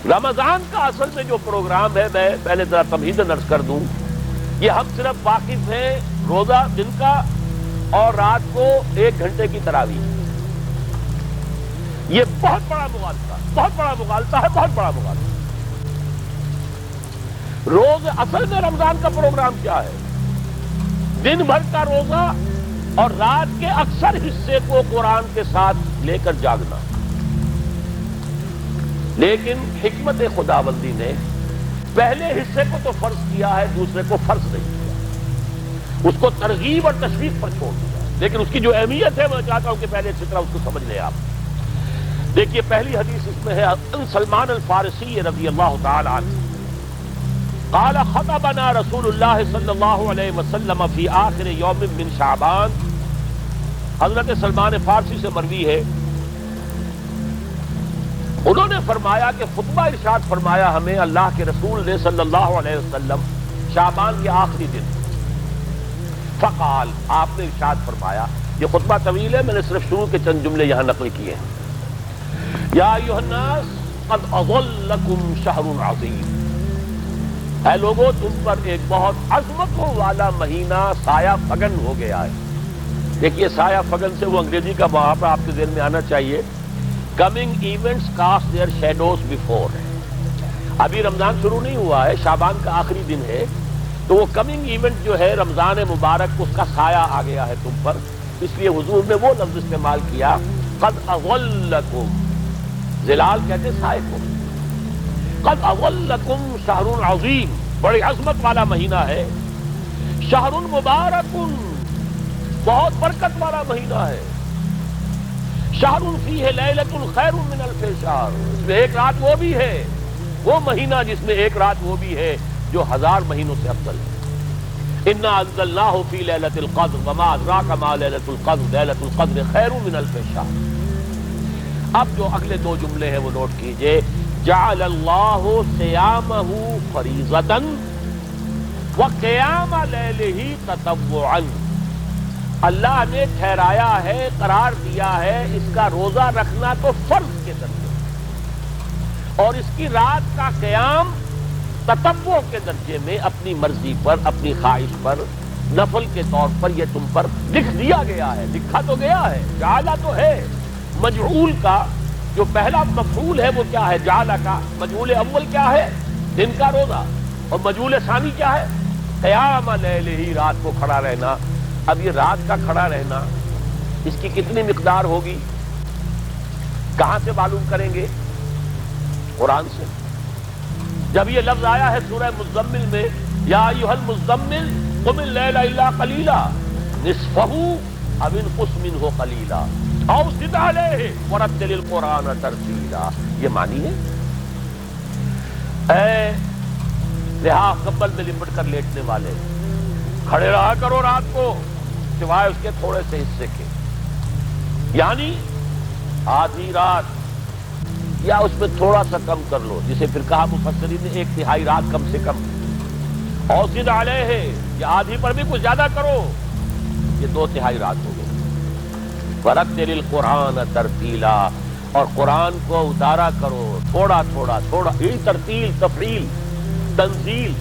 رمضان کا اصل میں جو پروگرام ہے میں پہلے ذرا تمہیداً عرض کر دوں، یہ ہم صرف واقف ہیں روزہ دن کا اور رات کو 1 گھنٹے کی تراویح. یہ بہت بڑا مغالطہ ہے، بہت بڑا مغالطہ. روز اصل میں رمضان کا پروگرام کیا ہے؟ دن بھر کا روزہ اور رات کے اکثر حصے کو قرآن کے ساتھ لے کر جاگنا. لیکن حکمت خداوندی نے پہلے حصے کو تو فرض کیا ہے، دوسرے کو فرض نہیں کیا، اس کو ترغیب اور تشویق پر چھوڑ دیا. لیکن اس کی جو اہمیت ہے میں چاہتا ہوں کہ پہلے اچھی طرح اس کو سمجھ لیں آپ. دیکھیے پہلی حدیث اس میں ہے سلمان الفارسی رضی اللہ تعالی عنہ قال خطبنا رسول اللہ صلی اللہ علیہ وسلم فی آخر یوم من شعبان. حضرت سلمان فارسی سے مروی ہے، انہوں نے فرمایا کہ خطبہ ارشاد فرمایا ہمیں اللہ کے رسول نے صلی اللہ علیہ وسلم شعبان کے آخری دن. فقال، آپ نے ارشاد فرمایا، یہ خطبہ طویل ہے، میں نے صرف شروع کے چند جملے یہاں نقل کیے ہیں. یا ایھا الناس قد اظلکم شہر عظیم، اے لوگوں تم پر ایک بہت عظمتوں والا مہینہ سایہ فگن ہو گیا ہے. دیکھیے سایہ فگن سے وہ انگریزی کا محاورہ آپ کے ذہن میں آنا چاہیے، coming events cast their shadows before. ابھی رمضان شروع نہیں ہوا ہے، شعبان کا آخری دن ہے، تو وہ کمنگ ایونٹ جو ہے رمضان مبارک اس کا سایہ آ گیا ہے تم پر. اس لیے حضور نے وہ لفظ استعمال کیا قد اظلکم، ظلال کہتے سائے کو. قد اظلکم شہر عظیم، بڑی عظمت والا مہینہ ہے. شہر مبارک، بہت برکت والا مہینہ ہے. شہر فیہ لیلۃ خیر من الف شہر، اس میں ایک رات وہ بھی ہے، وہ مہینہ جس میں ایک رات وہ بھی ہے جو 1000 مہینوں سے افضل ہے. انا انزلناہ فی لیلۃ القدر وما ادراک ما لیلۃ القدر لیلۃ القدر خیر من الف شہر. اب جو اگلے 2 جملے ہیں وہ نوٹ کیجئے. جعل اللہ صیامہ فریضۃ وقیام لیلہ تطوعا، اللہ نے ٹھہرایا ہے، قرار دیا ہے اس کا روزہ رکھنا تو فرض کے درجے میں، اور اس کی رات کا قیام تطوع کے درجے میں، اپنی مرضی پر، اپنی خواہش پر، نفل کے طور پر یہ تم پر لکھ دیا گیا ہے. لکھا تو گیا ہے، جعلہ تو ہے. مجعول کا جو پہلا مفعول ہے وہ کیا ہے؟ جعلہ کا. مجعول اول کیا ہے؟ دن کا روزہ. اور مجعول ثانی کیا ہے؟ قیام لیلہ، رات کو کھڑا رہنا. اب یہ رات کا کھڑا رہنا اس کی کتنی مقدار ہوگی؟ کہاں سے معلوم کریں گے؟ قرآن سے. جب یہ لفظ آیا ہے سورہ مزمل میں، یا ایھا المزمل قم اللیل الا قلیلا نصفہ او انقص منہ قلیلا او زد علیہ ورتل القرآن ترتیلا. یہ معنی ہے اے رہا کمبل میں لپٹ کر لیٹنے والے، کھڑے رہا کرو رات کو سوائے اس کے تھوڑے سے حصے کے، یعنی آدھی رات یا اس میں تھوڑا سا کم کر لو، جسے پھر کہا مفسرین نے 1/3 رات کم سے کم. اور زد علیہ، یا آدھی پر بھی کچھ زیادہ کرو، یہ 2/3 رات ہو گئی. ورتل القرآن ترتیلا، اور قرآن کو اتارا کرو تھوڑا تھوڑا تھوڑا. یہ ترتیل، تفعیل، تنزیل.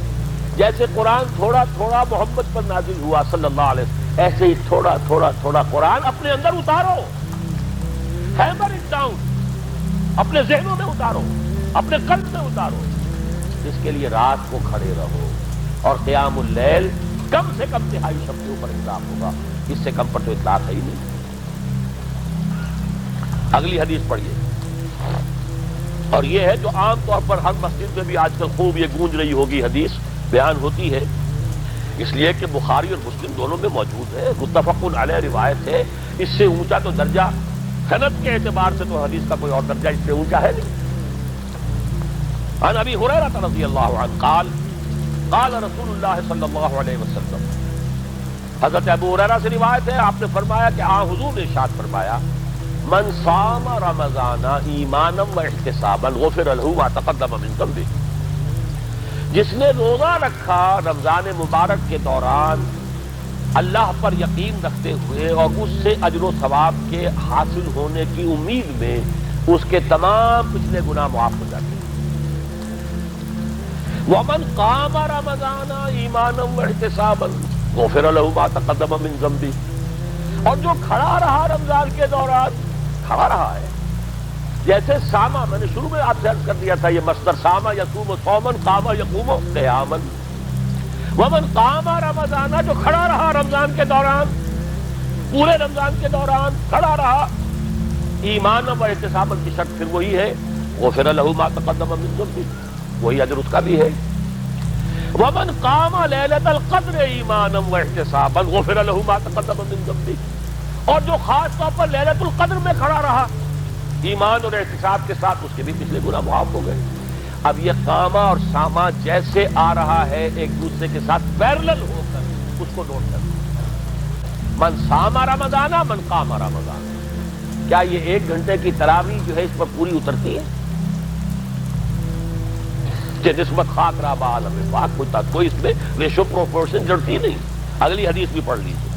جیسے قرآن تھوڑا تھوڑا محمد پر نازل ہوا صلی اللہ علیہ وسلم، ایسے ہی تھوڑا تھوڑا تھوڑا قرآن اپنے اندر اتارو. ہیمر اٹ ڈاؤن، اپنے ذہنوں میں اتارو، اپنے قلب میں اتارو. اس کے لیے رات کو کھڑے رہو. اور قیام اللیل کم سے کم 3/4 شب کے اوپر اطلاق ہوگا، اس سے کم پر تو اطلاق ہے ہی نہیں. اگلی حدیث پڑھیے. اور یہ ہے جو عام طور پر ہر مسجد میں بھی آج کل خوب یہ گونج رہی ہوگی حدیث بیان ہوتی ہے، اس لیے کہ بخاری اور مسلم دونوں میں موجود ہے، متفق علیہ روایت ہے. اس سے اونچا تو درجہ سند کے اعتبار سے تو حدیث کا کوئی اور درجہ اس سے اونچا ہے نہیں. عن ابی ہریرہ رضی اللہ عنہ قال قال رسول اللہ صلی اللہ علیہ وسلم، حضرت ابو ہریرہ سے روایت ہے، آپ نے فرمایا کہ حضور نے ارشاد فرمایا، من صام رمضان ایمانا واحتسابا غفر له ما تقدم من ذنبه، جس نے روزہ رکھا رمضان مبارک کے دوران اللہ پر یقین رکھتے ہوئے اور اس سے اجر و ثواب کے حاصل ہونے کی امید میں، اس کے تمام پچھلے گناہ معاف ہو جاتے ہیں. ومن قام رمضان ایمانا واحتسابا غفر له ما تقدم من ذنبه، اور جو کھڑا رہا رمضان کے دوران، کھڑا رہا ہے، جیسے ساما، میں نے شروع میں آپ سے عرض کر دیا تھا یہ مصدر ساما یصوم صوما قام یقوم قیاما، ومن قام رمضان، جو کھڑا رہا رمضان کے دوران، پورے رمضان کے دوران کھڑا رہا، ایمان و احتسابا کی شرط پھر وہی ہے، غفر له ما تقدم من ذنبه، وہی اجر اس کا بھی ہے۔ ومن قام لیلۃ القدر ایمانا واحتسابا غفر له ما تقدم من ذنبه، اور جو خاص طور پر لیلۃ القدر میں کھڑا رہا ایمان اور احتساب کے ساتھ، اس کے بھی پچھلے گناہ معاف ہو گئے۔ اب یہ قامہ اور سامہ جیسے آ رہا ہے ایک دوسرے کے ساتھ پیرلل ہو کر، اس کو نوٹ کر، من سام رمضان من قام رمضان، کیا یہ 1 گھنٹے کی تراویح جو ہے اس پر پوری اترتی ہے؟ نسبت خاک را با عالم پاک، کوئی اس میں ریشو پروپورشن جڑتی نہیں۔ اگلی حدیث بھی پڑھ لیجیے،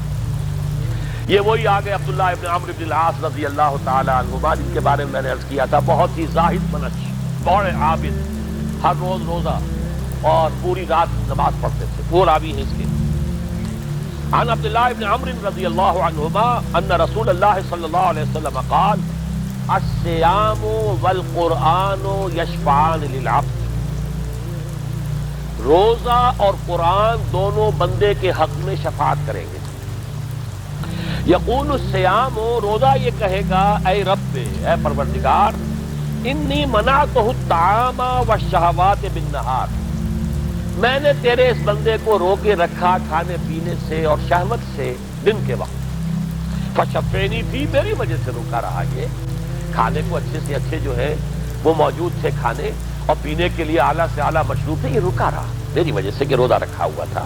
یہ وہی آگے عبداللہ ابن عمرو بن العاص رضی اللہ تعالی عنہما، جن کے بارے میں میں نے عرض کیا تھا، بہت ہی زاہد منچ، بڑے عابد، ہر روز روزہ اور پوری رات نماز پڑھتے تھے، وہ راوی ہیں اس کے۔ عن عبداللہ ابن عمرو رضی اللہ عنہما ان رسول اللہ صلی اللہ علیہ وسلم قال الصیام والقرآن یشفعان للعبد، روزہ اور قرآن دونوں بندے کے حق میں شفاعت کریں گے۔ یقول الصیام، روزہ یہ کہے گا اے رب، اے پروردگار، انی منعتہ الطعام والشہوات بالنہار، میں نے تیرے اس بندے کو روکے رکھا کھانے پینے سے اور شہوت سے دن کے وقت، فشفینی فی، میری وجہ سے روکا رہا، یہ کھانے کو اچھے سے اچھے جو ہے وہ موجود تھے کھانے، اور پینے کے لیے اعلیٰ سے اعلیٰ مشروب تھے، یہ رکا رہا میری وجہ سے کہ روزہ رکھا ہوا تھا،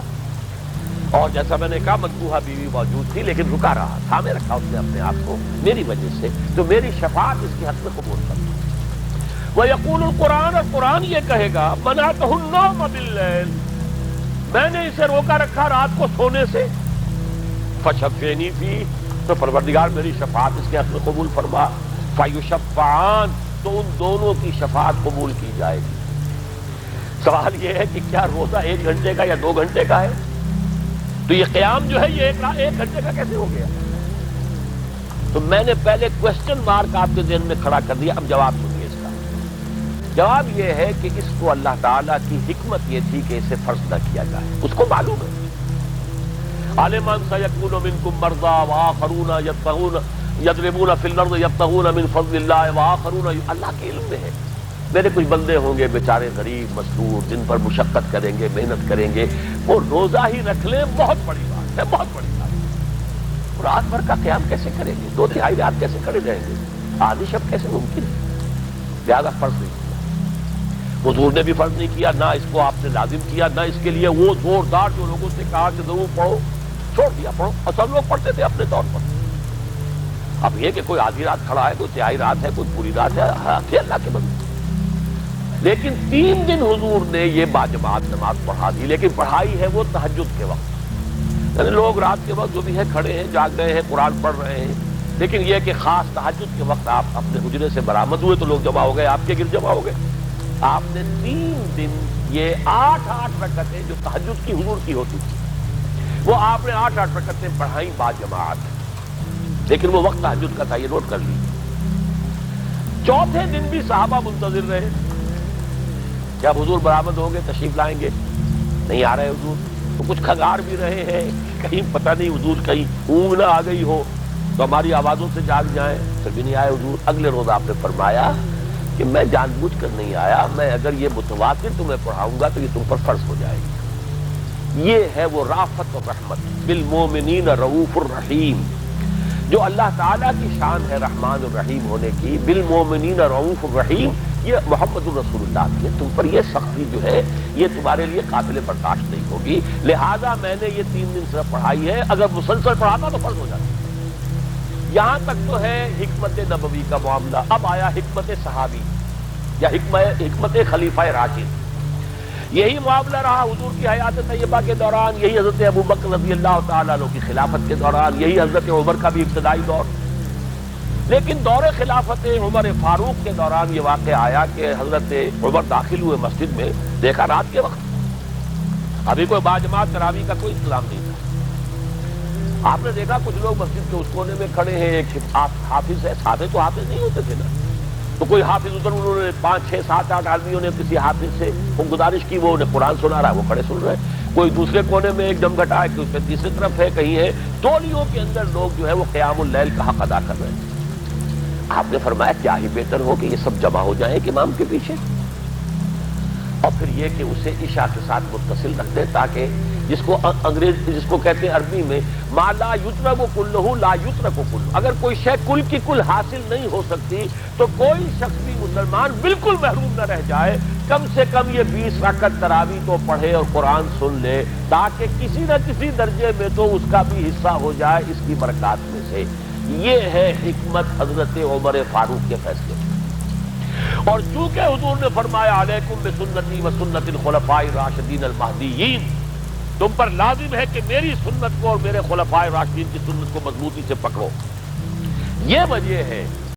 اور جیسا میں نے کہا مذبوحہ بیوی موجود تھی لیکن رکا رہا، تھامے رکھا اس نے اپنے آپ کو میری وجہ سے، تو میری شفاعت اس کے حق میں قبول کرتا۔ وَيَقُولُ الْقُرْآنُ، اور قرآن یہ کہے گا مَنَعْتُهُ النَّوْمَ بِاللَّيْلِ، میں نے اسے روکا رکھا رات کو سونے سے، فَشَفِّعْنِي فِيهِ، تو پروردگار میری شفاعت اس کے حق میں قبول فرما، فَيُشَفَّعَانِ، تو ان دونوں کی شفاعت قبول کی جائے گی۔ سوال یہ ہے کہ کیا روزہ 1 گھنٹے کا یا 2 گھنٹے کا ہے؟ تو یہ قیام جو ہے یہ 1 گھنٹے کا کیسے ہو گیا؟ تو میں نے پہلے کوسچن مارک آپ کے ذہن میں کھڑا کر دیا، اب جواب سنیے اس کا۔ جواب یہ ہے کہ اس کو اللہ تعالیٰ کی حکمت یہ تھی کہ اسے فرض نہ کیا جائے، اس کو معلوم ہے۔ عَلِمَ سَيَكُونُ مِنكُم مَّرْضَىٰ وَآخَرُونَ یضربون فی الارض یبتغون من فضل اللہ وآخرون، اللہ کے علم میں ہے میرے کچھ بندے ہوں گے بیچارے غریب مسرور، جن پر مشقت کریں گے، محنت کریں گے، وہ روزہ ہی رکھ لیں، بہت بڑی بات ہے، بہت بڑی بات ہے۔ رات بھر کا قیام کیسے کریں گے؟ 2/3 رات کیسے کھڑے رہیں گے؟ آدھی شب کیسے ممکن ہے؟ لہٰذا فرض نہیں کیا، حضور نے بھی فرض نہیں کیا، نہ اس کو آپ نے لازم کیا، نہ اس کے لیے وہ زوردار جو لوگوں سے کہا کہ ضرور پڑھو، چھوڑ دیا پڑھو، اور سب لوگ پڑھتے تھے اپنے طور پر۔ اب یہ کہ کوئی آدھی رات کھڑا ہے، کوئی 1/3 رات ہے، کوئی پوری رات ہے، تھے اللہ کے بندے، لیکن 3 دن حضور نے یہ باجماعت نماز پڑھا دی، لیکن پڑھائی ہے وہ تہجد کے وقت، یعنی لوگ رات کے وقت جو بھی ہے کھڑے ہیں، جاگ رہے ہیں، قرآن پڑھ رہے ہیں، لیکن یہ کہ خاص تہجد کے وقت آپ اپنے حجرے سے برآمد ہوئے تو لوگ جمع ہو گئے، آپ کے گرد جمع ہو گئے، آپ نے 3 دن یہ 8 رکعتیں جو تہجد کی حضور کی ہوتی تھی، وہ آپ نے 8 رکعتیں پڑھائیں باجماعت، لیکن وہ وقت تہجد کا تھا، یہ نوٹ کر لیجیے۔ 4تھے دن بھی صحابہ منتظر رہے، جب حضور برآمد ہوں گے تشریف لائیں گے، نہیں آ رہے حضور، تو کچھ کھنگار بھی رہے ہیں، کہیں پتہ نہیں حضور کہیں اونگ نہ آ گئی ہو تو ہماری آوازوں سے جاگ جائیں، پھر بھی نہیں آئے حضور۔ اگلے روز آپ نے فرمایا کہ میں جان بوجھ کر نہیں آیا، میں اگر یہ متواتر تمہیں پڑھاؤں گا تو یہ تم پر فرض ہو جائے گی۔ یہ ہے وہ رافت و رحمت، بالمومنین رؤوف الرحیم، جو اللہ تعالیٰ کی شان ہے رحمان الرحیم ہونے کی، بالمومنین رؤوف الرحیم، یہ محمد الرسول اللہ کی ہے، تم پر یہ سختی جو ہے یہ تمہارے لیے قابل برداشت نہیں ہوگی، لہذا میں نے یہ 3 دن صرف پڑھائی ہے، اگر مسلسل پڑھاتا تو فرض ہو جاتا۔ یہاں تک تو ہے حکمت نبوی کا معاملہ، اب آیا حکمت صحابی یا حکمت خلیفہ راشد۔ یہی معاملہ رہا حضور کی حیات طیبہ کے دوران، یہی حضرت ابوبکر رضی اللہ تعالیٰ عنہ کی خلافت کے دوران، یہی حضرت عمر کا بھی ابتدائی دور، لیکن دور خلافت عمر فاروق کے دوران یہ واقعہ آیا کہ حضرت عمر داخل ہوئے مسجد میں، دیکھا رات کے وقت ابھی کوئی باجماعت تراویح کا کوئی انتظام نہیں تھا. آپ نے دیکھا کچھ لوگ مسجد کے اس کونے میں کھڑے ہیں، ایک حافظ ہے، ساتھ تو حافظ نہیں ہوتے تھے نا، تو کوئی حافظ ادھر، انہوں نے 5 6 7 8 آدمیوں نے کسی حافظ سے وہ گزارش کی، وہ انہیں قرآن سنا رہا ہے، وہ کھڑے سن رہے ہیں. کوئی دوسرے کونے میں ایک دم گھٹا ہے کہ اس میں تیسری طرف ہے، کہیں ہے، تولیوں کے اندر لوگ جو ہے وہ قیام اللیل کا حق ادا کر رہے ہیں. آپ نے فرمایا کیا ہی بہتر ہو کہ یہ سب جمع ہو جائیں ایک امام کے پیچھے، اور پھر یہ کہ اسے عشاء کے ساتھ متصل رکھ دیں، تاکہ جس کو کہتے ہیں عربی میں ما لا یترک کلہ لا یترک کلہ، اگر کوئی شے کل کی کل حاصل نہیں ہو سکتی تو کوئی شخص بھی مسلمان بالکل محروم نہ رہ جائے، کم سے کم یہ 20 رکعت تراویح تو پڑھے اور قرآن سن لے، تاکہ کسی نہ کسی درجے میں تو اس کا بھی حصہ ہو جائے اس کی برکات میں سے. یہ ہے حکمت حضرت عمر فاروق کے فیصلے. اور چونکہ حضور نے فرمایا علیکم بسنتی و سنت الخلفاء الراشدین المہدیین، تم پر لازم ہے کہ میری سنت کو اور میرے خلفاء راشدین کی سنت کو مضبوطی سے پکڑو، یہ وجہ ہے